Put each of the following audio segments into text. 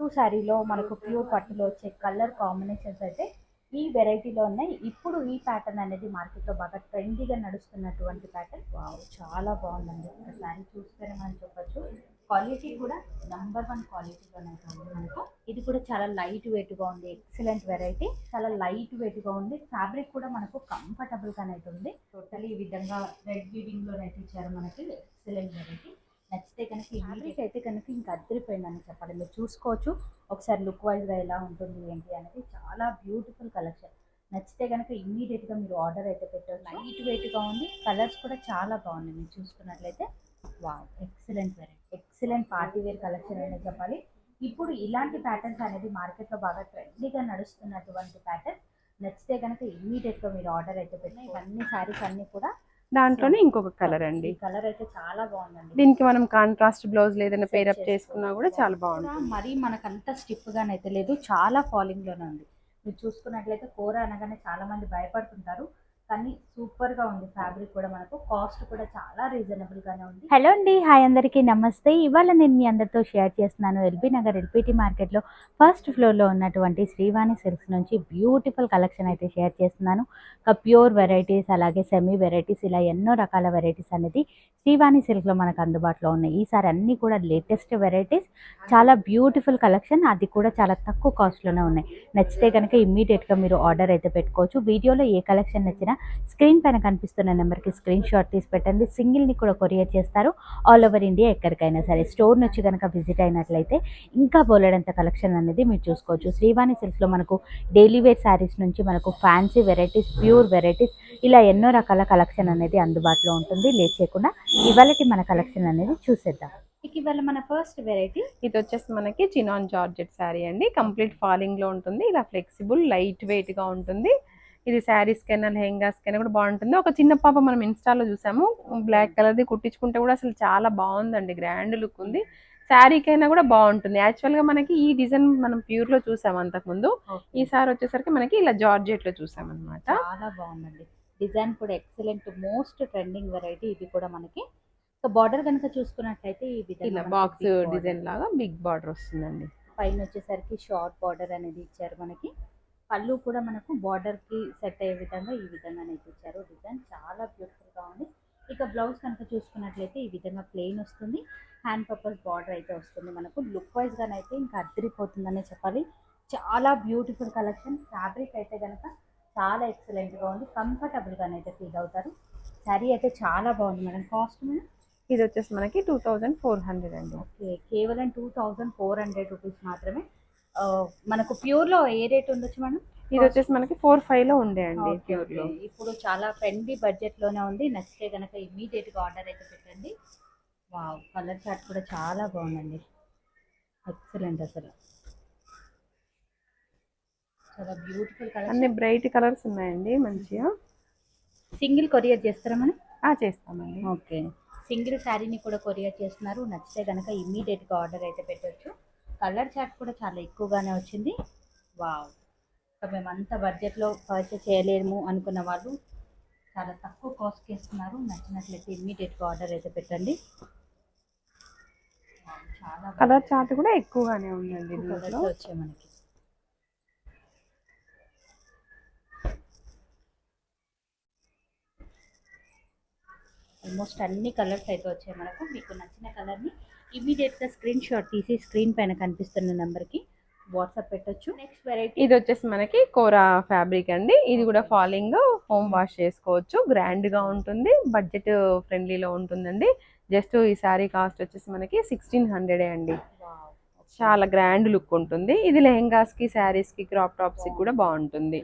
పట్టు శారీలో మనకు ప్యూర్ పట్టులో వచ్చే కలర్ కాంబినేషన్స్ అయితే ఈ వెరైటీలో ఉన్నాయి. ఇప్పుడు ఈ ప్యాటర్న్ అనేది మార్కెట్లో బాగా ట్రెండీగా నడుస్తున్నటువంటి ప్యాటర్న్. వావ్, చాలా బాగుందండి. ఒక శారీ చూస్తేనే మనం చెప్పొచ్చు క్వాలిటీ కూడా నంబర్ 1 క్వాలిటీలోనైతే ఉంది మనకు. ఇది కూడా చాలా లైట్ వెయిట్గా ఉంది. ఎక్సలెంట్ వెరైటీ, చాలా లైట్ వెయిట్గా ఉంది. ఫ్యాబ్రిక్ కూడా మనకు కంఫర్టబుల్గానైతే ఉంది. టోటలీ ఈ విధంగా రెడ్ వీవింగ్లోనైతే ఇచ్చారు మనకి. Excellent variety. నచ్చితే కనుక ఈ ఫ్యాబ్రిక్ అయితే కనుక ఇంకా అద్దరిపోయిందని చెప్పాలి. మీరు చూసుకోవచ్చు ఒకసారి లుక్ వైజ్గా ఎలా ఉంటుంది ఏంటి అనేది. చాలా బ్యూటిఫుల్ కలెక్షన్. నచ్చితే కనుక ఇమ్మీడియట్గా మీరు ఆర్డర్ అయితే పెట్టారు. లైట్ వెయిట్గా ఉంది. కలర్స్ కూడా చాలా బాగున్నాయి. మీరు చూసుకున్నట్లయితే wow, excellent variety, excellent party wear collection అనేది చెప్పాలి. ఇప్పుడు ఇలాంటి ప్యాటర్న్స్ అనేది మార్కెట్లో బాగా ట్రెండీగా నడుస్తున్నటువంటి ప్యాటర్న్. నచ్చితే కనుక ఇమ్మీడియట్గా మీరు ఆర్డర్ అయితే పెట్టిన ఇవన్నీ శారీస్ అన్నీ కూడా దాంట్లోనే ఇంకొక కలర్ అండి. కలర్ అయితే చాలా బాగుందండి. దీనికి మనం కాంట్రాస్ట్ బ్లౌజ్ ఏదైనా పేరప్ చేసుకున్నా కూడా చాలా బాగుంటుంది. మరి మనకంత స్టిఫ్ గానైతే లేదు, చాలా ఫాలింగ్ లోనే ఉంది. మీరు చూసుకున్నట్లయితే కూర అనగానే చాలా మంది భయపడుతుంటారు, కానీ సూపర్ గా ఉంది. ఫ్యాబ్రిక్ కూడా మనకు కాస్ట్ కూడా చాలా రీజనబుల్ గానే ఉంది. హలో అండి, హాయ్ అందరికీ నమస్తే. ఇవాళ నేను మీ అందరితో షేర్ చేస్తున్నాను ఎల్బీ నగర్ ఎల్పిటి మార్కెట్లో ఫస్ట్ ఫ్లోర్లో ఉన్నటువంటి శ్రీవాణి సిల్క్స్ నుంచి బ్యూటిఫుల్ కలెక్షన్ అయితే షేర్ చేస్తున్నాను. ప్యూర్ వెరైటీస్, అలాగే సెమీ వెరైటీస్, ఇలా ఎన్నో రకాల వెరైటీస్ అనేది శ్రీవాణి సిల్క్లో మనకు అందుబాటులో ఉన్నాయి. ఈసారి అన్నీ కూడా లేటెస్ట్ వెరైటీస్, చాలా బ్యూటిఫుల్ కలెక్షన్, అది కూడా చాలా తక్కువ కాస్ట్లోనే ఉన్నాయి. నచ్చితే కనుక ఇమ్మీడియట్గా మీరు ఆర్డర్ అయితే పెట్టుకోవచ్చు. వీడియోలో ఏ కలెక్షన్ నచ్చినా స్క్రీన్ పైన కనిపిస్తున్న నెంబర్కి స్క్రీన్ షాట్ తీసి పెట్టండి. సింగిల్ని కూడా కొరియర్ చేస్తారు ఆల్ ఓవర్ ఇండియా, ఎక్కడికైనా సరే. స్టోర్ నుంచి కనుక విజిట్ అయినట్లయితే ఇంకా బోలెడంత కలెక్షన్ అనేది మీరు చూసుకోవచ్చు. శ్రీవాణి సిల్క్లో మనకు డైలీ వేర్ శారీస్ నుంచి మనకు ఫ్యాన్సీ వెరైటీస్, ప్యూర్ వెరైటీస్, ఇలా ఎన్నో రకాల కలెక్షన్ అనేది అందుబాటులో ఉంటుంది. లేట్ చేయకుండా ఇవాళ మన కలెక్షన్ అనేది చూసేద్దాం. ఇవాళ మన ఫస్ట్ వెరైటీ ఇది వచ్చేసి మనకి చినాన్ జార్జెట్ శారీ అండి. కంప్లీట్ ఫాలింగ్ లో ఉంటుంది. ఇలా ఫ్లెక్సిబుల్ లైట్ వెయిట్ గా ఉంటుంది. ఇది శారీస్ కైనా లెహెంగాస్ కైనా కూడా బాగుంటుంది. ఒక చిన్న పాప మనం ఇన్స్టాలో చూసాము, బ్లాక్ కలర్ది కుట్టించుకుంటే కూడా అసలు చాలా బాగుందండి, గ్రాండ్ లుక్ ఉంది. శారీకైనా కూడా బాగుంటుంది. యాక్చువల్ గా మనకి ఈ డిజైన్ మనం ప్యూర్ లో చూసాం అంతకుముందు. ఈసారి వచ్చేసరికి మనకి ఇలా జార్జెట్ లో చూసాం అనమాట. చాలా బాగుందండి. డిజైన్ కూడా ఎక్సలెంట్, మోస్ట్ ట్రెండింగ్ వెరైటీ. ఇది కూడా మనకి బార్డర్ కనుక చూసుకున్నట్లయితే ఈ విధంగా బాక్స్ డిజైన్ లాగా బిగ్ బార్డర్ వస్తుందండి. పైన వచ్చేసరికి షార్ట్ బార్డర్ అనేది ఇచ్చారు మనకి. పళ్ళు కూడా మనకు బార్డర్ కి సెట్ అయ్యే విధంగా ఈ విధంగా అనేది ఇచ్చారు. డిజైన్ చాలా బ్యూటిఫుల్ గా ఉంది. ఇక బ్లౌజ్ కనుక చూసుకున్నట్లయితే ఈ విధంగా ప్లెయిన్ వస్తుంది. హ్యాండ్ పర్పస్ బార్డర్ అయితే వస్తుంది మనకు. లుక్ వైజ్ గానైతే ఇంకా అద్దరిపోతుందనే చెప్పాలి. చాలా బ్యూటిఫుల్ కలెక్షన్. ఫ్యాబ్రిక్ అయితే కనుక చాలా ఎక్సలెంట్ గా ఉంది. కంఫర్టబుల్ గానైతే ఫీల్ అవుతారు. శారీ అయితే చాలా బాగుంది మేడం. కాస్ట్ మేడం ఇది వచ్చేసి మనకి 2400 అండి. ఓకే, కేవలం 2400 రూపీస్ మాత్రమే. మనకు ప్యూర్ లో ఏ రేట్ ఉండొచ్చు మేడం? ఇది వచ్చేసి మనకి 45 లో ఉండే అండి ప్యూర్ లో. ఇప్పుడు చాలా ట్రెండీ బడ్జెట్ లోనే ఉంది. నచ్చితే కనుక ఇమ్మీడియట్ గా ఆర్డర్ అయితే పెట్టండి. వావ్, కలర్ చార్ట్ కూడా చాలా బాగుందండి. ఎక్సలెంట్, అసలు చాలా బ్యూటిఫుల్ కలర్. అన్ని బ్రైట్ కలర్స్ ఉన్నాయండి మంచిగా. సింగిల్ కొరియర్ చేస్తారా మనం? చేస్తామండి. ఓకే, సింగిల్ శారీని కూడా కొరియర్ చేస్తున్నారు. నచ్చితే కనుక ఇమ్మీడియట్గా ఆర్డర్ అయితే పెట్టవచ్చు. కలర్ చార్ట్ కూడా చాలా ఎక్కువగానే వచ్చింది. వావ్, మేము అంత బడ్జెట్లో పర్చేస్ చేయలేము అనుకున్న వాళ్ళు చాలా తక్కువ కాస్ట్కి ఇస్తున్నారు. నచ్చినట్లయితే ఇమ్మీడియట్గా ఆర్డర్ అయితే పెట్టండి. చాలా కలర్ చార్ట్ కూడా ఎక్కువగానే ఉందండి. కలర్స్ వచ్చాయి మనకి. ఆల్మోస్ట్ అన్ని కలర్స్ అయితే వచ్చాయి మనకు. మీకు నచ్చిన కలర్ని ఇమీడియట్గా స్క్రీన్ షాట్ తీసి స్క్రీన్ పైన కనిపిస్తున్న నెంబర్కి వాట్సాప్ పెట్టొచ్చు. నెక్స్ట్ వెరైటీ ఇది వచ్చేసి మనకి కోరా ఫ్యాబ్రిక్ అండి. ఇది కూడా ఫాలింగ్, హోమ్ వాష్ చేసుకోవచ్చు, గ్రాండ్ గా ఉంటుంది, బడ్జెట్ ఫ్రెండ్లీలో ఉంటుందండి. జస్ట్ ఈ శారీ కాస్ట్ వచ్చేసి మనకి 1600 అండి. చాలా గ్రాండ్ లుక్ ఉంటుంది. ఇది లెహెంగాస్ కి, శారీస్ కి, క్రాప్ టాప్స్ కి కూడా బాగుంటుంది.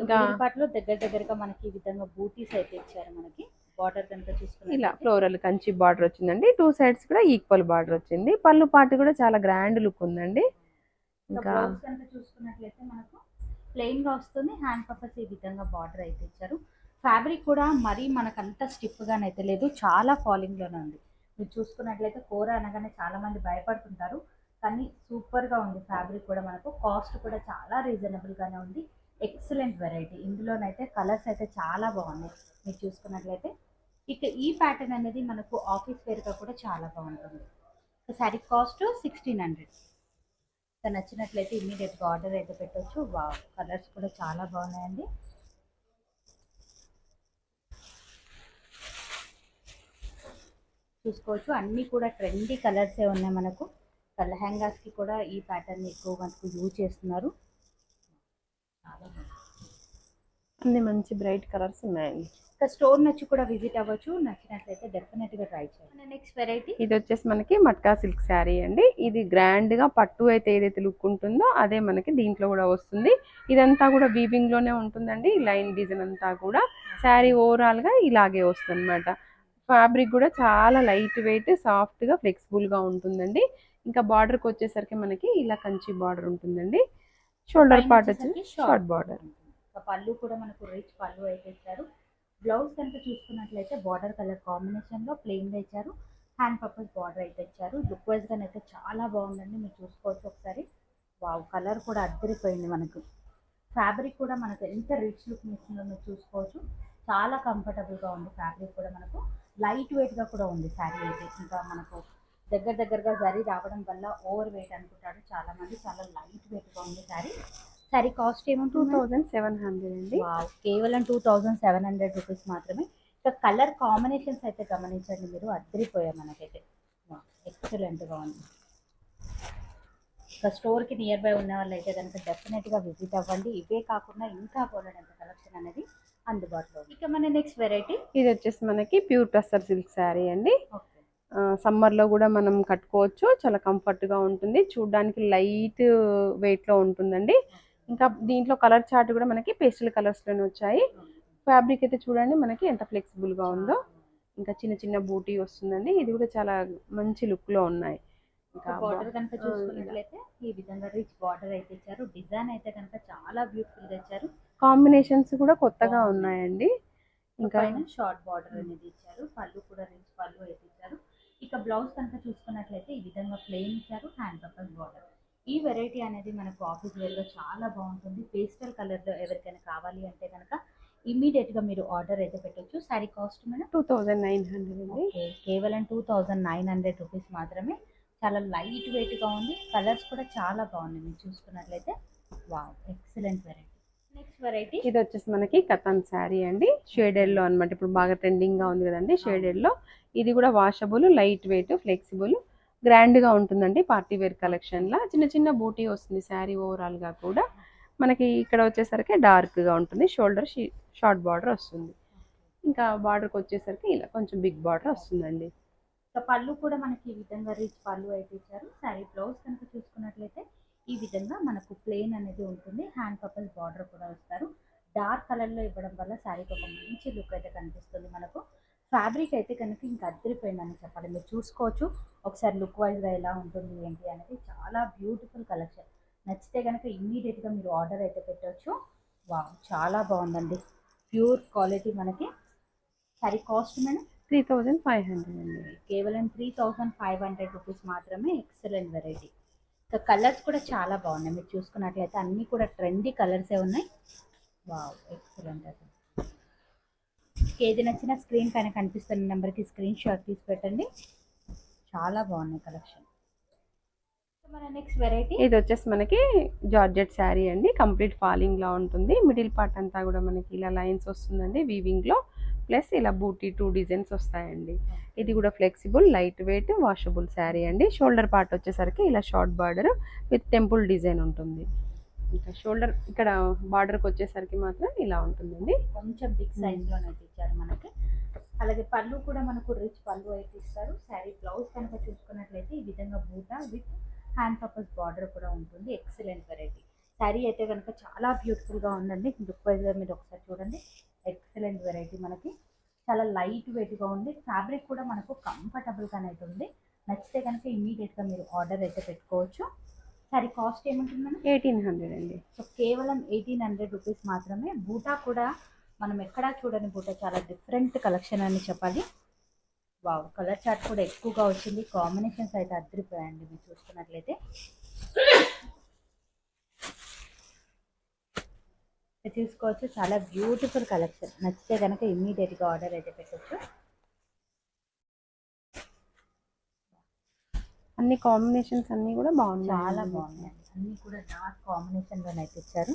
ఇంకా పాటలో దగ్గరగా మనకి ఈ విధంగా బూటీస్ అయితే ఇచ్చారు మనకి. బార్డర్ కనుక చూసుకుని ఇలా ఫ్లోరల్ కంచి బార్డర్ వచ్చిందండి. 2 సైడ్స్ కూడా ఈక్వల్ బార్డర్ వచ్చింది. పళ్ళు పాటు కూడా చాలా గ్రాండ్ లుక్ ఉందండి. ఇంకా బ్లౌజ్ కనుక చూసుకున్నట్లయితే మనకు ప్లెయిన్ గా వస్తుంది. హ్యాండ్ పర్పస్ ఈ విధంగా బార్డర్ అయితే ఇచ్చారు. ఫ్యాబ్రిక్ కూడా మరీ మనకంత స్టిఫ్ గానైతే లేదు, చాలా ఫాలింగ్ లోనే ఉంది. మీరు చూసుకున్నట్లయితే కూర అనగానే చాలా మంది భయపడుతుంటారు, కానీ సూపర్ గా ఉంది. ఫ్యాబ్రిక్ కూడా మనకు కాస్ట్ కూడా చాలా రీజనబుల్ గానే ఉంది. Excellent variety. ఇందులోనైతే కలర్స్ అయితే చాలా బాగున్నాయి. మీరు చూసుకున్నట్లయితే ఇక ఈ ప్యాటర్న్ అనేది మనకు ఆఫీస్ వేర్గా కూడా చాలా బాగుంటుంది. శారీ కాస్ట్ 1600. ఇంకా నచ్చినట్లయితే ఇమీడియట్గా ఆర్డర్ అయితే పెట్టవచ్చు. వావ్, కలర్స్ కూడా చాలా బాగున్నాయండి. చూసుకోవచ్చు అన్నీ కూడా ట్రెండీ కలర్సే ఉన్నాయి మనకు. లెహంగాస్కి కూడా ఈ ప్యాటర్న్ ఎక్కువ మనకు యూజ్ చేస్తున్నారు. చాలా అన్ని మంచి బ్రైట్ కలర్స్ ఉన్నాయండి. ఇంకా స్టోర్ నచ్చి కూడా విజిట్ అవ్వచ్చు. నచ్చినట్లయితే డెఫినెట్గా ట్రై చేయండి. నెక్స్ట్ వెరైటీ ఇది వచ్చేసి మనకి మట్కా సిల్క్ శారీ అండి. ఇది గ్రాండ్గా పట్టు అయితే ఏదైతే లుక్ ఉంటుందో అదే మనకి దీంట్లో కూడా వస్తుంది. ఇదంతా కూడా వీవింగ్ లోనే ఉంటుందండి. లైన్ డిజైన్ అంతా కూడా శారీ ఓవరాల్ గా ఇలాగే వస్తుంది అనమాట. ఫ్యాబ్రిక్ కూడా చాలా లైట్ వెయిట్, సాఫ్ట్ గా, ఫ్లెక్సిబుల్ గా ఉంటుందండి. ఇంకా బార్డర్కి వచ్చేసరికి మనకి ఇలా కంచి బార్డర్ ఉంటుందండి. షోల్డర్ పార్ట్ వచ్చేసి షార్ట్ బార్డర్. పళ్ళు కూడా మనకు రిచ్ పళ్ళు అయితే ఇచ్చారు. బ్లౌజ్ కనుక చూసుకున్నట్లయితే బార్డర్ కలర్ కాంబినేషన్ లో ప్లెయిన్ గా ఇచ్చారు. హ్యాండ్ పర్పస్ బార్డర్ అయితే ఇచ్చారు. లుక్ వైజ్ గా అయితే చాలా బాగుందండి. మీరు చూసుకోవచ్చు ఒకసారి. వావ్, కలర్ కూడా అద్దరిపోయింది మనకు. ఫ్యాబ్రిక్ కూడా మనకు ఎంత రిచ్ లుక్ ఇస్తుందో మీరు చూసుకోవచ్చు. చాలా కంఫర్టబుల్ గా ఉంది. ఫ్యాబ్రిక్ కూడా మనకు లైట్ వెయిట్ గా కూడా ఉంది శారీ అయితే. ఇంకా మనకు దగ్గరగా జరీ రావడం వల్ల ఓవర్ వెయిట్ అనుకుంటారు చాలా మంది. చాలా లైట్ వెయిట్ గా ఉంది శారీ. శారీ కాస్ట్ ఏమో 2700 అండి. కేవలం 2700 రూపీస్ మాత్రమే. ఇంకా కలర్ కాంబినేషన్స్ అయితే గమనించండి మీరు, అద్దరిపోయాయి మనకైతే. ఎక్సలెంట్ గా ఉంది. ఇంకా స్టోర్ కి నియర్ బై ఉన్న వాళ్ళు అయితే కనుక డెఫినెట్ గా విజిట్ అవ్వండి. ఇవే కాకుండా ఇంకా పోలేనంత కలెక్షన్ అనేది అందుబాటులో ఉంది. ఇక మన నెక్స్ట్ వెరైటీ ఇది వచ్చేసి మనకి ప్యూర్ టస్సర్ సిల్క్ శారీ అండి. ఓకే, సమ్మర్ లో కూడా మనం కట్టుకోవచ్చు. చాలా కంఫర్ట్ గా ఉంటుంది. చూడడానికి లైట్ వెయిట్ లో ఉంటుందండి. ఇంకా దీంట్లో కలర్ చార్ట్ కూడా మనకి పేస్టల్ కలర్స్ లోనే వచ్చాయి. ఫ్యాబ్రిక్ అయితే చూడండి మనకి ఎంత ఫ్లెక్సిబుల్ గా ఉందో. ఇంకా చిన్న చిన్న బూటీ వస్తుందండి. ఇది కూడా చాలా మంచి లుక్ లో ఉన్నాయి. ఇంకా బార్డర్ కనుక చూసుకున్నట్లయితే ఈ విధంగా రిచ్ బార్డర్ అయితే ఇచ్చారు. డిజైన్ అయితే కనుక చాలా బ్యూటిఫుల్ గా ఇచ్చారు. కాంబినేషన్స్ కూడా కొత్తగా ఉన్నాయండి. ఇంకా షార్ట్ బార్డర్ అనేది ఇచ్చారు. పళ్ళు కూడా రిచ్ పళ్ళు అయితే ఇచ్చారు. ఇక బ్లౌజ్ కనుక చూసుకున్నట్లయితే ఈ విధంగా ప్లెయిన్ ఇచ్చారు. Hand purpose border. ఈ వెరైటీ అనేది మనకు ఆఫీస్ వేర్ గా చాలా బాగుంటుంది. పేస్టల్ కలర్ లో ఎవరికైనా కావాలి అంటే కనుక ఇమీడియట్ గా మీరు ఆర్డర్ అయితే పెట్టొచ్చు. సారీ కాస్ట్ మేడం 2900 అండి. కేవలం 2900 రూపీస్ మాత్రమే. చాలా లైట్ వెయిట్ గా ఉంది. కలర్స్ కూడా చాలా బాగున్నాయి. మీరు చూసుకున్నట్లయితే wow, excellent variety. Next variety ఇది వచ్చేసి మనకి కథన్ శారీ అండి. షేడెడ్ లో అనమాట. ఇప్పుడు బాగా ట్రెండింగ్ గా ఉంది కదండి షేడెడ్ లో. ఇది కూడా washable, light weight, flexible, grand గా ఉంటుందండి. పార్టీ వేర్ కలెక్షన్ లా చిన్న చిన్న బూటీ వస్తుంది శారీ ఓవరాల్ గా కూడా. మనకి ఇక్కడ వచ్చేసరికి డార్క్ గా ఉంటుంది. షోల్డర్ షార్ట్ బార్డర్ వస్తుంది. ఇంకా బార్డర్కి వచ్చేసరికి ఇలా కొంచెం బిగ్ బార్డర్ వస్తుందండి. పళ్ళు కూడా మనకి ఈ విధంగా రిచ్ పళ్ళు అయితే ఇచ్చారు. శారీ బ్లౌజ్ కనుక చూసుకున్నట్లయితే ఈ విధంగా మనకు ప్లెయిన్ అనేది ఉంటుంది. హ్యాండ్ పర్పస్ బార్డర్ కూడా ఇస్తారు. డార్క్ కలర్ లో ఇవ్వడం వల్ల శారీకి ఒక మంచి లుక్ అయితే కనిపిస్తుంది మనకు. ఫ్యాబ్రిక్ అయితే కనుక ఇంకా అద్దరిపోయిందని చెప్పాలి. మీరు చూసుకోవచ్చు ఒకసారి లుక్ వైజ్ గా ఎలా ఉంటుంది ఏంటి అనేది. చాలా బ్యూటిఫుల్ కలెక్షన్. నచ్చితే కనుక ఇమ్మీడియట్ గా మీరు ఆర్డర్ అయితే పెట్టవచ్చు. వావ్, చాలా బాగుందండి. ప్యూర్ క్వాలిటీ మనకి. శారీ కాస్ట్ మేడం 3500 అండి. కేవలం 3500 రూపీస్ మాత్రమే. Excellent variety. ఇంకా కలర్స్ కూడా చాలా బాగున్నాయి. మీరు చూసుకున్నట్లయితే అన్నీ కూడా ట్రెండీ కలర్సే ఉన్నాయి. వావ్, ఎక్సలెంట్ అసలు. ఏది నచ్చినా స్క్రీన్ పైన కనిపిస్తున్న నెంబర్కి స్క్రీన్ షాట్ తీసి పెట్టండి. చాలా బాగున్నాయి కలెక్షన్. మన నెక్స్ట్ వెరైటీ ఇది వచ్చేసి మనకి జార్జెట్ శారీ అండి. కంప్లీట్ ఫాలింగ్ లా ఉంటుంది. మిడిల్ పార్ట్ అంతా కూడా మనకి ఇలా లైన్స్ వస్తుందండి వీవింగ్ లో. ప్లస్ ఇలా బూటీ 2 డిజైన్స్ వస్తాయండి. ఇది కూడా flexible, light weight, washable sari అండి. షోల్డర్ పార్ట్ వచ్చేసరికి ఇలా short border with temple design ఉంటుంది. ఇంకా షోల్డర్ ఇక్కడ బార్డర్కి వచ్చేసరికి మాత్రం ఇలా ఉంటుందండి. కొంచెం బిగ్ సైజ్ లో అయితే ఇచ్చారు మనకి. అలాగే పళ్ళు కూడా మనకు రిచ్ పళ్ళు అయితే ఇస్తారు. శారీ బ్లౌజ్ కనుక చూసుకున్నట్లయితే ఈ విధంగా బూటా విత్ హ్యాండ్ పర్పస్ బార్డర్ కూడా ఉంటుంది. Excellent variety. శారీ అయితే కనుక చాలా బ్యూటిఫుల్ గా ఉందండి. లుక్ వైజ్ గా మీరు ఒకసారి చూడండి. ఎక్సలెంట్ వెరైటీ మనకి. చాలా లైట్ వెయిట్ గా ఉంది. ఫ్యాబ్రిక్ కూడా మనకు కంఫర్టబుల్ గానే అయితే ఉంది. నచ్చితే కనుక ఇమీడియట్ గా మీరు ఆర్డర్ అయితే పెట్టుకోవచ్చు. సారీ కాస్ట్ ఏముంటుంది మేడం 1800 అండి. సో కేవలం 1800 రూపీస్ మాత్రమే. బూటా కూడా మనం ఎక్కడా చూడని బూటా, చాలా డిఫరెంట్ కలెక్షన్ అని చెప్పాలి. వావ్, కలర్ చార్ట్ కూడా ఎక్కువగా వచ్చింది. కాంబినేషన్స్ అయితే అద్దరిపోయాయండి. మీరు చూసుకున్నట్లయితే చూసుకోవచ్చు. చాలా బ్యూటిఫుల్ కలెక్షన్. నచ్చితే కనుక ఇమ్మీడియట్గా ఆర్డర్ అయితే పెట్టచ్చు. అన్ని కాంబినేషన్స్ అన్ని కూడా బాగున్నాయి. చాలా బాగున్నాయి. అన్ని కూడా డార్క్ కాంబినేషన్ లో అయితే ఇచ్చారు.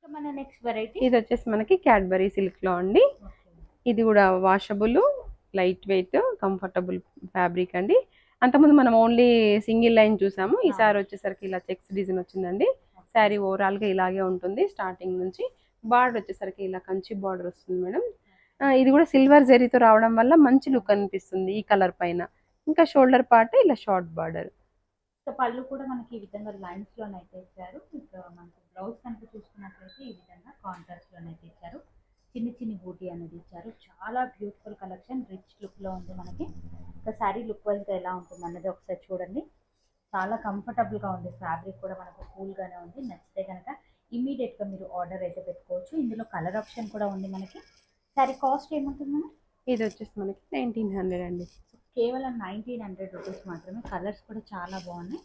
మన నెక్స్ట్ వెరైటీ ఇది వచ్చేసి మనకి క్యాడ్బరీ సిల్క్ లో అండి. ఇది కూడా washable, light weight, comfortable fabric అండి. అంతకుముందు మనం ఓన్లీ సింగిల్ లైన్ చూసాము, ఈసారి వచ్చేసరికి ఇలా చెక్స్ డిజైన్ వచ్చిందండి. శారీ ఓవరాల్ గా ఇలాగే ఉంటుంది స్టార్టింగ్ నుంచి. బార్డర్ వచ్చేసరికి ఇలా కంచి బార్డర్ వస్తుంది మేడం. ఇది కూడా సిల్వర్ జెరీతో రావడం వల్ల మంచి లుక్ అనిపిస్తుంది ఈ కలర్ పైన. ఇంకా షోల్డర్ పార్ట్ ఇలా షార్ట్ బార్డర్. సో పళ్ళు కూడా మనకి ఈ విధంగా లైన్స్ లోనైతే ఇచ్చారు. ఇంకా మనకు బ్లౌజ్ కనుక చూసుకున్నట్లయితే ఈ విధంగా కాంట్రాస్ట్ లోనైతే ఇచ్చారు. చిన్న చిన్న బూటీ అనేది ఇచ్చారు. చాలా బ్యూటిఫుల్ కలెక్షన్, రిచ్ లుక్ లో ఉంది మనకి. ఇంకా శారీ లుక్ వైజ్ ఎలా ఉంటుంది అన్నది ఒకసారి చూడండి. చాలా కంఫర్టబుల్ గా ఉంది. ఫ్యాబ్రిక్ కూడా మనకు కూల్ గానే ఉంది. నచ్చితే కనుక ఇమీడియట్ గా మీరు ఆర్డర్ అయితే పెట్టుకోవచ్చు. ఇందులో కలర్ ఆప్షన్ కూడా ఉంది మనకి. శారీ కాస్ట్ ఏముంటుంది మేడం? ఇది వచ్చేసి మనకి 1900 అండి. కేవలం 1900 రూపీస్ మాత్రమే. కలర్స్ కూడా చాలా బాగున్నాయి.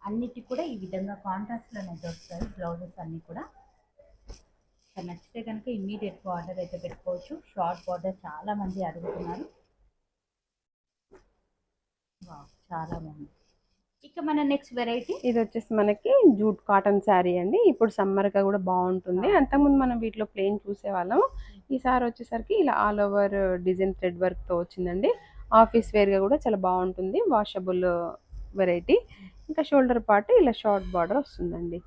అన్నిటి కూడా ఈ విధంగా కాంట్రాస్ట్లోనైతే వస్తాయి బ్లౌజెస్ అన్నీ కూడా. నచ్చితే కనుక ఇమ్మీడియట్గా ఆర్డర్ అయితే పెట్టుకోవచ్చు. షార్ట్ బార్డర్ చాలా మంది అడుగుతున్నారు. చాలా బాగుంది. ఇక మన నెక్స్ట్ వెరైటీ ఇది వచ్చేసి మనకి జూట్ కాటన్ శారీ అండి. ఇప్పుడు సమ్మర్ గా కూడా బాగుంటుంది. అంతకుముందు మనం వీటిలో ప్లెయిన్ చూసేవాళ్ళం. ఈసారి వచ్చేసరికి ఇలా all over design thread work తో వచ్చిందండి. ఆఫీస్ వేర్ గా కూడా చాలా బాగుంటుంది. Washable variety. ఇంకా షోల్డర్ పార్ట్ ఇలా షార్ట్ బార్డర్ వస్తుందండి.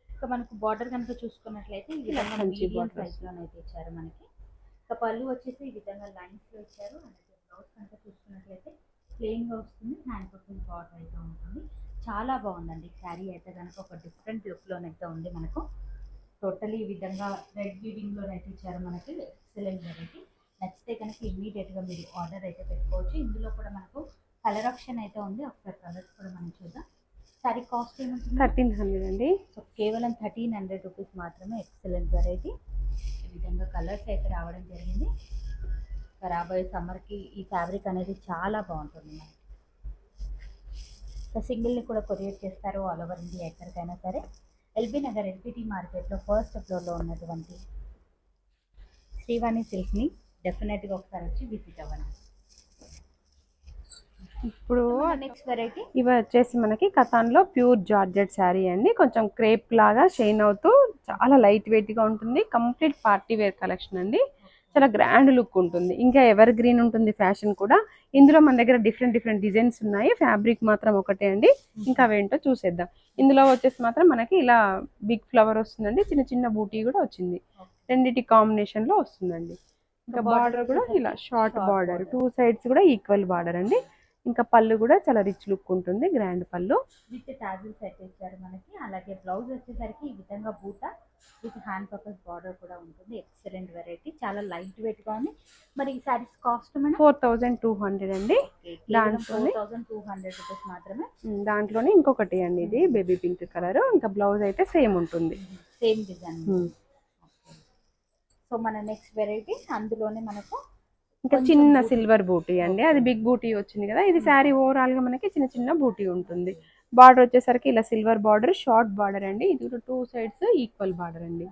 ఇంకా మనకు బార్డర్ కనుక చూసుకున్నట్లయితే ఈ విధంగా మీడియం సైజ్ లోనైతే ఇచ్చారు మనకి. ఇంకా పళ్ళు వచ్చేసి ఈ విధంగా లైన్స్ లో ఇచ్చారు. అలాగే బ్లౌజ్ కనుక చూసుకున్నట్లయితే ప్లెయిన్ గా వస్తుంది. హ్యాండ్ పర్పస్ బార్డర్ అయితే ఉంటుంది. చాలా బాగుందండి. శారీ అయితే కనుక ఒక డిఫరెంట్ లుక్ లోనైతే ఉంది మనకు. టోటలీ ఈ విధంగా రెడ్ వీవింగ్ లోనైతే ఇచ్చారు మనకి. Excellent variety. నచ్చితే కనుక ఇమ్మీడియట్ గా మీరు ఆర్డర్ అయితే పెట్టుకోవచ్చు. ఇందులో కూడా మనకు కలర్ ఆప్షన్ అయితే ఉంది. ఒకసారి కలర్స్ కూడా మనం చూద్దాం. శారీ కాస్ట్ ఏముంటుంది? 1300 అండి. సో కేవలం 1300 రూపీస్ మాత్రమే. Excellent variety. ఈ విధంగా కలర్స్ అయితే రావడం జరిగింది. రాబోయే సమ్మర్కి ఈ ఫ్యాబ్రిక్ అనేది చాలా బాగుంటుంది మనకి. సో సింగిల్ని కూడా కొరియర్ చేస్తారు ఆల్ ఓవర్ ఇండియా ఎక్కడికైనా సరే. ఎల్బీ నగర్ ఎల్పిటి మార్కెట్లో ఫస్ట్ ఫ్లోర్లో ఉన్నటువంటి శ్రీవాణి సిల్క్ని డెఫినెట్గా ఒకసారి వచ్చి విజిట్ అవ్వండి. ఇప్పుడు నెక్స్ట్ వెరైటీ ఇవి వచ్చేసి మనకి కథాన్లో ప్యూర్ జార్జెట్ శారీ అండి. కొంచెం క్రేప్ లాగా షైన్ అవుతూ చాలా లైట్ వెయిట్ గా ఉంటుంది. కంప్లీట్ పార్టీ వేర్ కలెక్షన్ అండి. చాలా గ్రాండ్ లుక్ ఉంటుంది. ఇంకా ఎవర్ గ్రీన్ ఉంటుంది ఫ్యాషన్ కూడా. ఇందులో మన దగ్గర డిఫరెంట్ డిఫరెంట్ డిజైన్స్ ఉన్నాయి. ఫ్యాబ్రిక్ మాత్రం ఒకటే అండి. ఇంకా అవేంటో చూసేద్దాం. ఇందులో వచ్చేసి మాత్రం మనకి ఇలా బిగ్ ఫ్లవర్ వస్తుందండి. చిన్న చిన్న బూటీ కూడా వచ్చింది. రెండిటి కాంబినేషన్ లో వస్తుందండి. ఇంకా బార్డర్ కూడా ఇలా షార్ట్ బార్డర్, 2 సైడ్స్ కూడా ఈక్వల్ బార్డర్ అండి. ఇంకా పళ్ళు కూడా చాలా రిచ్ లుక్ ఉంటుంది. గ్రాండ్ పళ్ళు విత్ టాజిల్స్ అయితే ఇచ్చారు మనకి. అలాగే బ్లౌజ్ వచ్చేసరికి ఈ విధంగా బూటా విత్ హ్యాండ్ పర్పస్ బార్డర్ కూడా ఉంటుంది. Excellent variety. చాలా లైట్ వెయిట్ గా ఉంది. మరి ఈ సారీస్ కాస్ట్ మేడం? 4200 అండి. దాంట్లోనే 4200 రూపీస్ మాత్రమే. దాంట్లోనే ఇంకొకటి అండి, ఇది బేబీ పింక్ కలర్. ఇంకా బ్లౌజ్ అయితే సేమ్ ఉంటుంది. Same design. సో మన నెక్స్ట్ వెరైటీ అందులోనే మనకు ఇంకా చిన్న సిల్వర్ బూటీ అండి. అది బిగ్ బూటీ వచ్చింది కదా. ఇది శారీ ఓవరాల్ గా మనకి చిన్న చిన్న బూటీ ఉంటుంది. బార్డర్ వచ్చేసరికి ఇలా సిల్వర్ బార్డర్, షార్ట్ బార్డర్ అండి. ఇది 2 సైడ్స్ ఈక్వల్ బార్డర్ అండి.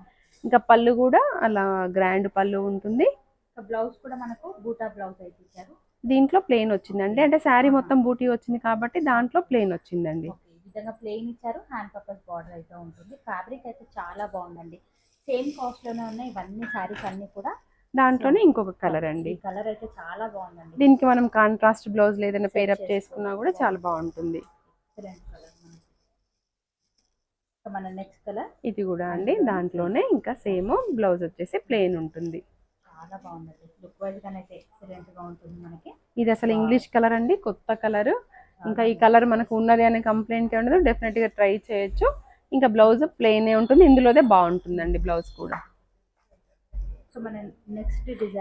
ఇంకా పళ్ళు కూడా అలా గ్రాండ్ పళ్ళు ఉంటుంది. బ్లౌజ్ కూడా మనకు బూటా బ్లౌజ్ అయితే ఇచ్చారు. దీంట్లో ప్లెయిన్ వచ్చిందండి. అంటే శారీ మొత్తం బూటీ వచ్చింది కాబట్టి దాంట్లో ప్లెయిన్ వచ్చిందండి. ఈ విధంగా ప్లెయిన్ ఇచ్చారు. హ్యాండ్ పర్పస్ బార్డర్ అయితే ఉంటుంది. ఫ్యాబ్రిక్ అయితే చాలా బాగుందండి. సేమ్ కాస్ట్ లోనే ఉన్నాయి ఇవన్నీ శారీస్ అన్ని కూడా. దాంట్లోనే ఇంకొక కలర్ అండి. కలర్ అయితే చాలా బాగుందండి. దీనికి మనం కాంట్రాస్ట్ బ్లౌజ్ ఏదైనా పేరప్ చేసుకున్నా కూడా చాలా బాగుంటుంది. మన నెక్స్ట్ కలర్ ఇది కూడా అండి. దాంట్లోనే ఇంకా సేమ్ బ్లౌజ్ వచ్చేసి ప్లెయిన్ ఉంటుంది. చాలా బాగుంది. లుక్ వైజ్ గా అయితే ఎక్సలెంట్ గా ఉంటుంది మనకి. ఇది అసలు ఇంగ్లీష్ కలర్ అండి, కొత్త కలర్. ఇంకా ఈ కలర్ మనకు ఉన్నది అనే కంప్లైంట్ ఉండదు. డెఫినెట్ గా ట్రై చేయొచ్చు. ఇంకా బ్లౌజ్ ప్లెయిన్ ఉంటుంది. ఇందులోదే బాగుంటుందండి బ్లౌజ్ కూడా.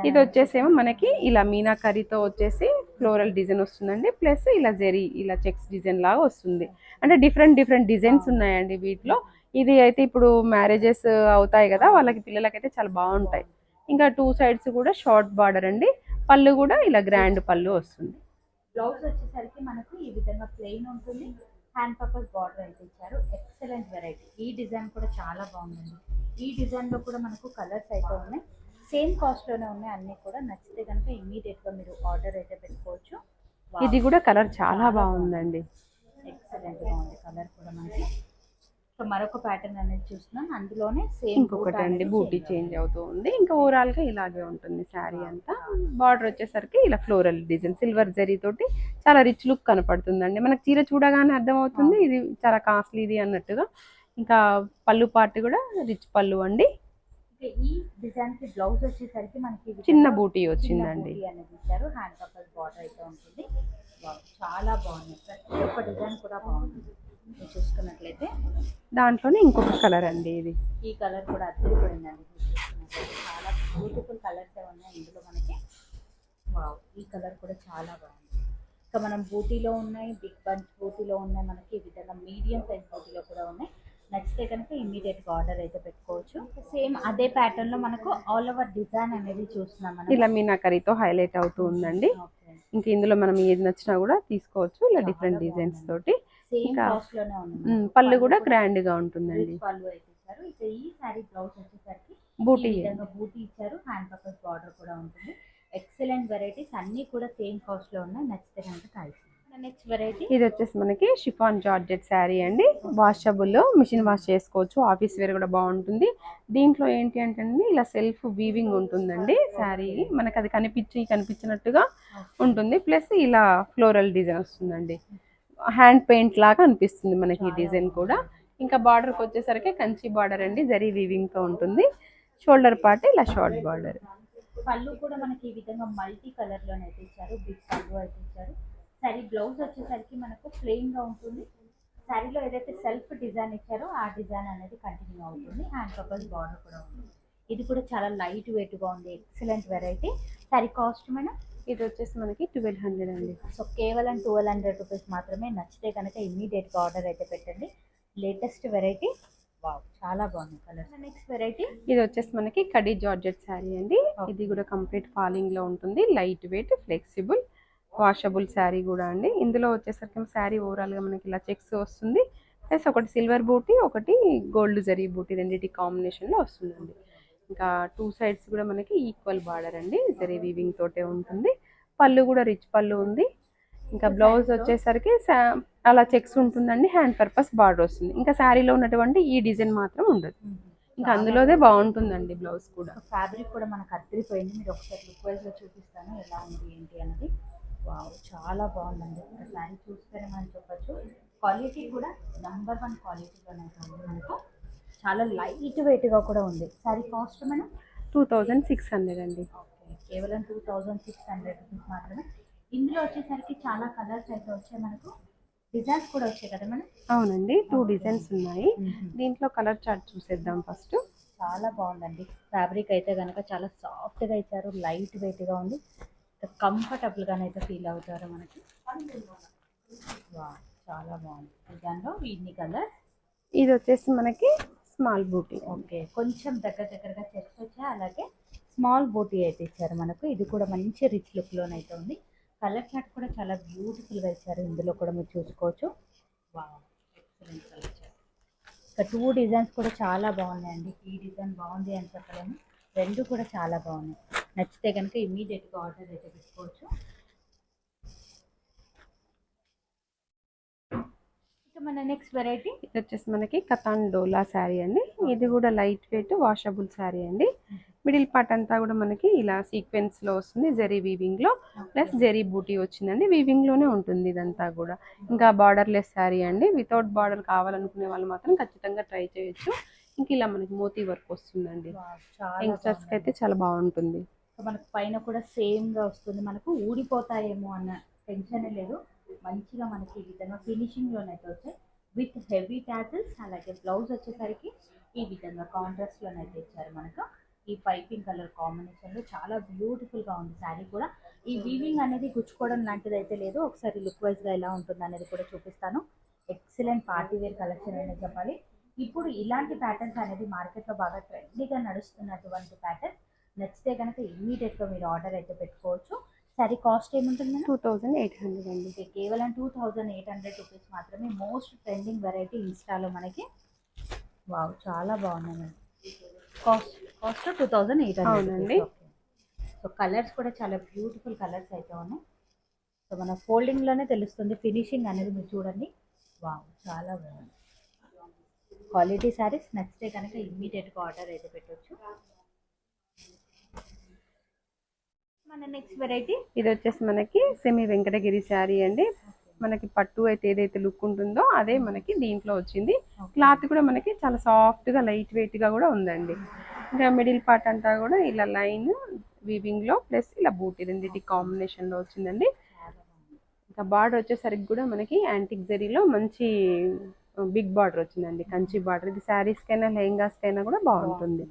ఇది వచ్చేసేమో మనకి ఇలా మీనాకరీతో వచ్చేసి ఫ్లోరల్ డిజైన్ వస్తుందండి. ప్లస్ ఇలా జెరీ ఇలా చెక్స్ డిజైన్ లాగా వస్తుంది. అంటే డిఫరెంట్ డిఫరెంట్ డిజైన్స్ ఉన్నాయండి వీటిలో. ఇది అయితే ఇప్పుడు మ్యారేజెస్ అవుతాయి కదా, వాళ్ళకి పిల్లలకైతే చాలా బాగుంటాయి. ఇంకా 2 సైడ్స్ కూడా షార్ట్ బార్డర్ అండి. పళ్ళు కూడా ఇలా గ్రాండ్ పళ్ళు వస్తుంది. బ్లౌజ్ వచ్చేసరికి మనకు ఈ విధంగా ప్లెయిన్ ఉంటుంది. హ్యాండ్ పర్పస్ బార్డర్ అయితే ఇచ్చారు. Excellent variety. ఈ డిజైన్ కూడా చాలా బాగుందండి. ఈ డిజైన్ లో కూడా మనకు కలర్స్ అయితే ఉన్నాయి. సేమ్ కాస్ట్ లోనే ఉన్నాయి అన్ని కూడా. నచ్చితే కనుక ఇమీడియట్ గా మీరు ఆర్డర్ అయితే పెట్టుకోవచ్చు. ఇది కూడా కలర్ చాలా బాగుందండి. ఎక్సలెంట్ గా ఉంది కలర్ కూడా మనకి. సో మరొక ప్యాటర్న్ అనేది చూస్తున్నాం, అందులోనే సేమ్ ఇంకొకటి అండి బూటీ చేంజ్ అవుతూ ఉంది. ఇంకా ఓవరాల్ గా ఇలాగే ఉంటుంది శారీ అంతా. బార్డర్ వచ్చేసరికి ఇలా ఫ్లోరల్ డిజైన్ సిల్వర్ జరీ తోటి చాలా రిచ్ లుక్ కనపడుతుందండి. మనకి చీర చూడగానే అర్థమవుతుంది ఇది చాలా కాస్ట్లీది అన్నట్టుగా. ఇంకా పళ్ళు పార్ట్ కూడా రిచ్ పళ్ళు అండి. ఈ డిజైన్ కి బ్లౌజ్ వచ్చేసరికి మనకి చిన్న బూటీ వచ్చిందండి. అనేది ఇచ్చారు, హ్యాండ్ పర్పస్ బార్డర్ అయితే ఉంటుంది. చాలా బాగుంది, ప్రతి ఒక్క డిజైన్ కూడా బాగుంది. మీరు చూసుకున్నట్లయితే దాంట్లోనే ఇంకొక కలర్ అండి ఇది. ఈ కలర్ కూడా అద్దరిపోయిందండి. చాలా బ్యూటిఫుల్ కలర్స్ ఉన్నాయి ఇందులో మనకి. వావ్, ఈ కలర్ కూడా చాలా బాగుంది. ఇంకా మనం బూటీలో ఉన్నాయి, బిగ్ బంచ్ బూటీలో ఉన్నాయి, మనకి ఈ విధంగా మీడియం సైజ్ బూటీలో కూడా ఉన్నాయి. నచ్చితే కనుక ఇమీడియట్గా ఆర్డర్ అయితే పెట్టుకోవచ్చు. సేమ్ అదే ప్యాటర్న్ లో మనకు ఆల్ ఓవర్ డిజైన్ అనేది చూస్తున్నాం మనం. ఇలా మీనాకరీతో హైలైట్ అవుతూ ఉందండి. ఇంకా ఇందులో మనం ఏది నచ్చినా కూడా తీసుకోవచ్చు, ఇలా డిఫరెంట్ డిజైన్స్ తోటి. సేమ్ కాస్ట్ లోనే ఉంది. పళ్ళు కూడా గ్రాండ్ గా ఉంటుందండి. పళ్ళు అయితే ఇచ్చారు. ఇక ఈ సారీ బ్లౌజ్ వచ్చేసరికి బూటీ బూటీ ఇచ్చారు, హ్యాండ్ పర్పస్ బార్డర్ కూడా ఉంటుంది. ఎక్సలెంట్ వెరైటీస్ అన్ని కూడా సేమ్ కాస్ట్ లో ఉన్నాయి. నచ్చితే కనుక కాల్సి. నెక్స్ట్ వెరైటీ ఇది వచ్చేసి మనకి షిఫాన్ జార్జెట్ శారీ అండి. వాషబుల్, మిషన్ వాష్ చేసుకోవచ్చు, ఆఫీస్ వేర్ కూడా బాగుంటుంది. దీంట్లో ఏంటి అంటే ఇలా సెల్ఫ్ వీవింగ్ ఉంటుందండి. శారీ మనకి అది కనిపించినట్టుగా ఉంటుంది. ప్లస్ ఇలా ఫ్లోరల్ డిజైన్ వస్తుందండి. హ్యాండ్ పెయింట్ లాగా అనిపిస్తుంది మనకి ఈ డిజైన్ కూడా. ఇంకా బార్డర్కి వచ్చేసరికి కంచి బార్డర్ అండి, జరీ వీవింగ్ తో ఉంటుంది. షోల్డర్ పార్ట్ ఇలా షార్ట్ బార్డర్. పళ్ళు కూడా మనకి ఈ విధంగా మల్టీ కలర్ లోనే అయితే ఇచ్చారు, బిగ్ పళ్ళు అయితే ఇచ్చారు. సారీ బ్లౌజ్ వచ్చేసరికి మనకు ప్లెయిన్ గా ఉంటుంది. శారీలో ఏదైతే సెల్ఫ్ డిజైన్ ఇచ్చారో ఆ డిజైన్ అనేది కంటిన్యూ అవుతుంది. హ్యాండ్ పర్పస్ బార్డర్ కూడా ఉంది. ఇది కూడా చాలా లైట్ వెయిట్ గా ఉంది, excellent variety. Sorry cost madam ఇది వచ్చేసి మనకి 1200 అండి. సో కేవలం 1200 రూపీస్ మాత్రమే. నచ్చితే కనుక ఇమ్మీడియట్ గా ఆర్డర్ అయితే పెట్టండి. Latest variety. వావ్, చాలా బాగుంది కలర్. నెక్స్ట్ వెరైటీ ఇది వచ్చేసి మనకి కడీ జార్జెట్ శారీ అండి. ఇది కూడా కంప్లీట్ ఫాలింగ్ లో ఉంటుంది. Light weight, flexible, washable sari కూడా అండి. ఇందులో వచ్చేసరికి శారీ ఓవరాల్ గా మనకి ఇలా చెక్స్ వస్తుంది. ప్లస్ ఒకటి సిల్వర్ బూటీ, ఒకటి గోల్డ్ జరీ బూటీ, రెండింటి కాంబినేషన్ లో వస్తుందండి. ఇంకా టూ సైడ్స్ కూడా మనకి ఈక్వల్ బార్డర్ అండి, జరీ వీవింగ్ తోటే ఉంటుంది. పళ్ళు కూడా రిచ్ పళ్ళు ఉంది. ఇంకా బ్లౌజ్ వచ్చేసరికి అలా చెక్స్ ఉంటుందండి, హ్యాండ్ పర్పస్ బార్డర్ వస్తుంది. ఇంకా శారీలో ఉన్నటువంటి ఈ డిజైన్ మాత్రం ఉండదు. ఇంకా అందులోదే బాగుంటుందండి బ్లౌజ్ కూడా. ఫ్యాబ్రిక్ కూడా మనకు అద్దరిపోయింది. మీరు ఒకసారి లుక్ వైజ్ లో చూపిస్తాను ఎలా ఉంది ఏంటి అనేది. వావ్, చాలా బాగుందండి. ఒక శారీ చూస్తేనే మనం చెప్పచ్చు, క్వాలిటీ కూడా నెంబర్ 1 క్వాలిటీలోనే ఉంది మనకు. చాలా లైట్ వెయిట్ గా కూడా ఉంది. శారీ కాస్ట్ మేడం 2600 అండి. ఓకే, కేవలం 2600 రూపీస్ మాత్రమే. ఇందులో వచ్చేసరికి చాలా కలర్స్ అయితే వచ్చాయి మనకు, డిజైన్స్ కూడా వచ్చాయి కదా మేడం. అవునండి, 2 డిజైన్స్ ఉన్నాయి. దీంట్లో కలర్ చార్ట్ చూసేద్దాం ఫస్ట్. చాలా బాగుందండి. ఫ్యాబ్రిక్ అయితే కనుక చాలా సాఫ్ట్ గా ఇచ్చారు, లైట్ వెయిట్ గా ఉంది. కంఫర్టబుల్ గానైతే ఫీల్ అవుతారు మనకి. చాలా బాగుంది. దాంట్లో ఇన్ని కలర్. ఇది వచ్చేసి మనకి స్మాల్ బూటీ. ఓకే, కొంచెం దగ్గరగా చెక్స్ వచ్చాయి, అలాగే స్మాల్ బూటీ అయితే ఇచ్చారు మనకు. ఇది కూడా మంచి రిచ్ లుక్ లోనైతే ఉంది. కలర్ చార్ట్ కూడా చాలా బ్యూటిఫుల్ గా ఇచ్చారు. ఇందులో కూడా మీరు చూసుకోవచ్చు. Wow, excellent colour chart. ఇంకా 2 డిజైన్స్ కూడా చాలా బాగున్నాయండి. ఈ డిజైన్ బాగుంది అని చెప్పలేము, రెండు కూడా చాలా బాగున్నాయి. నచ్చితే కనుక ఇమీడియట్గా ఆర్డర్ అయితే పెట్టుకోవచ్చు. ఇక మన నెక్స్ట్ వెరైటీ ఇది వచ్చేసి మనకి కతాన్ డోలా శారీ అండి. ఇది కూడా లైట్ వెయిట్ వాషబుల్ శారీ అండి. మిడిల్ పార్ట్ అంతా కూడా మనకి ఇలా సీక్వెన్స్ లో వస్తుంది, జరీ వీవింగ్ లో. ప్లస్ జరీ బూటీ వచ్చిందండి, వీవింగ్ లోనే ఉంటుంది ఇదంతా కూడా. ఇంకా బార్డర్ లెస్ శారీ అండి. వితౌట్ బార్డర్ కావాలనుకునే వాళ్ళు మాత్రం ఖచ్చితంగా ట్రై చేయొచ్చు. ఇంక ఇలా మనకి మోతీ వర్క్ వస్తుందండి. యంగ్స్టర్స్ కి అయితే చాలా బాగుంటుంది. మనకు పైన కూడా సేమ్ గా వస్తుంది. మనకు ఊడిపోతాయేమో అన్న టెన్షన్ లేదు. మంచిగా మనకి ఈ విధంగా ఫినిషింగ్ లోనైతే వచ్చాయి, విత్ హెవీ టాజిల్స్. అలాగే బ్లౌజ్ వచ్చేసరికి ఈ విధంగా కాంట్రాస్ట్ లోనైతే ఇచ్చారు మనకు. ఈ పైపింగ్ కలర్ కాంబినేషన్ లో చాలా బ్యూటిఫుల్ గా ఉంది శారీ కూడా. ఈ వీవింగ్ అనేది గుచ్చుకోవడం లాంటిది అయితే లేదు. ఒకసారి లుక్ వైజ్ గా ఎలా ఉంటుంది అనేది కూడా చూపిస్తాను. ఎక్సలెంట్ పార్టీ వేర్ కలెక్షన్ అనేది చెప్పాలి. ఇప్పుడు ఇలాంటి ప్యాటర్న్స్ అనేది మార్కెట్ లో బాగా ట్రెండీగా నడుస్తున్నటువంటి ప్యాటర్న్. నచ్చితే కనుక ఇమ్మీడియట్ గా మీరు ఆర్డర్ అయితే పెట్టుకోవచ్చు. సారీ కాస్ట్ ఏముంటుంది? 2800 అండి. కేవలం 2800 రూపీస్ మాత్రమే. మోస్ట్ ట్రెండింగ్ వెరైటీ ఇన్స్టాలో మనకి. వావ్, చాలా బాగున్నాయి. కాస్ట్ 2800. అవునండి. సో కలర్స్ కూడా చాలా బ్యూటిఫుల్ కలర్స్ అయితే ఉన్నాయి. సో మన ఫోల్డింగ్లోనే తెలుస్తుంది ఫినిషింగ్ అనేది. మీరు చూడండి, వావ్ చాలా బాగుంది. క్వాలిటీ శారీస్ నచ్చితే కనుక ఇమ్మీడియట్గా ఆర్డర్ అయితే పెట్టవచ్చు. మన నెక్స్ట్ వెరైటీ ఇది వచ్చేసి మనకి సెమీ వెంకటగిరి శారీ అండి. మనకి పట్టు అయితే ఏదైతే లుక్ ఉంటుందో అదే మనకి దీంట్లో వచ్చింది. క్లాత్ కూడా మనకి చాలా సాఫ్ట్ గా లైట్ వెయిట్ గా కూడా ఉందండి. ఇంకా మిడిల్ పార్ట్ అంతా కూడా ఇలా లైన్ వీవింగ్ లో ప్లస్ ఇలా బూటీ రెండింటి కాంబినేషన్ లో వచ్చిందండి. ఇంకా బార్డర్ వచ్చేసరికి కూడా మనకి యాంటిక్ జరీలో మంచి బిగ్ బార్డర్ వచ్చిందండి, కంచి బార్డర్. ఇది శారీస్ కైనా లెహంగాస్ కైనా కూడా బాగుంటుంది.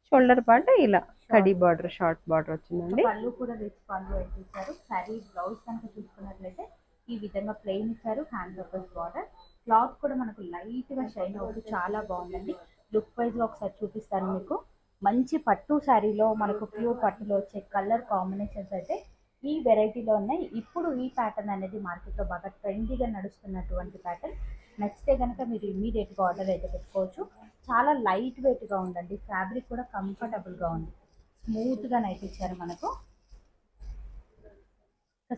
షోల్డర్ పార్ట్ ఇలా కడీ బార్డర్ షార్ట్ బార్డర్ వచ్చిందండి. పళ్ళు కూడా రిచ్ పళ్ళు అయితే ఇచ్చారు. శారీ బ్లౌజ్ కనుక చూసుకున్నట్లయితే ఈ విధంగా ప్లెయిన్ ఇచ్చారు, హ్యాండ్ పర్పస్ బార్డర్. క్లాత్ కూడా మనకు లైట్ గా షైన్ అవుతూ చాలా బాగుందండి. లుక్ వైజ్ గా ఒకసారి చూపిస్తాను మీకు. మంచి పట్టు శారీలో మనకు ప్యూర్ పట్టులో వచ్చే కలర్ కాంబినేషన్స్ అయితే ఈ వెరైటీలో ఉన్నాయి. ఇప్పుడు ఈ ప్యాటర్న్ అనేది మార్కెట్లో బాగా ట్రెండీగా నడుస్తున్నటువంటి ప్యాటర్న్. నచ్చితే కనుక మీరు ఇమీడియట్గా ఆర్డర్ అయితే పెట్టుకోవచ్చు. చాలా లైట్ వెయిట్గా ఉందండి, ఫ్యాబ్రిక్ కూడా కంఫర్టబుల్గా ఉంది, స్మూత్గా నైట్ ఇచ్చారు మనకు.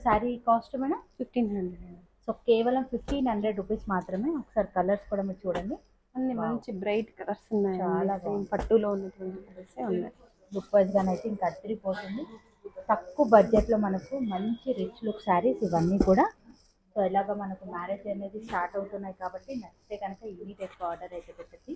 Sari cost madam 1500. సో కేవలం 1500 రూపీస్ మాత్రమే. ఒకసారి కలర్స్ కూడా మీరు చూడండి, అన్ని మంచి బ్రైట్ కలర్స్ ఉన్నాయి. చాలా పట్టులో ఉన్నటువంటి కలర్స్ ఉన్నాయి. లుక్ వైజ్గానైతే ఇంకా అద్దరిపోతుంది. తక్కువ బడ్జెట్లో మనకు మంచి రిచ్ లుక్ శారీస్ ఇవన్నీ కూడా. సో ఇలాగ మనకు మ్యారేజ్ అనేది స్టార్ట్ అవుతున్నాయి కాబట్టి నచ్చితే కనుక ఇమీడియట్గా ఆర్డర్ అయితే పెట్టండి.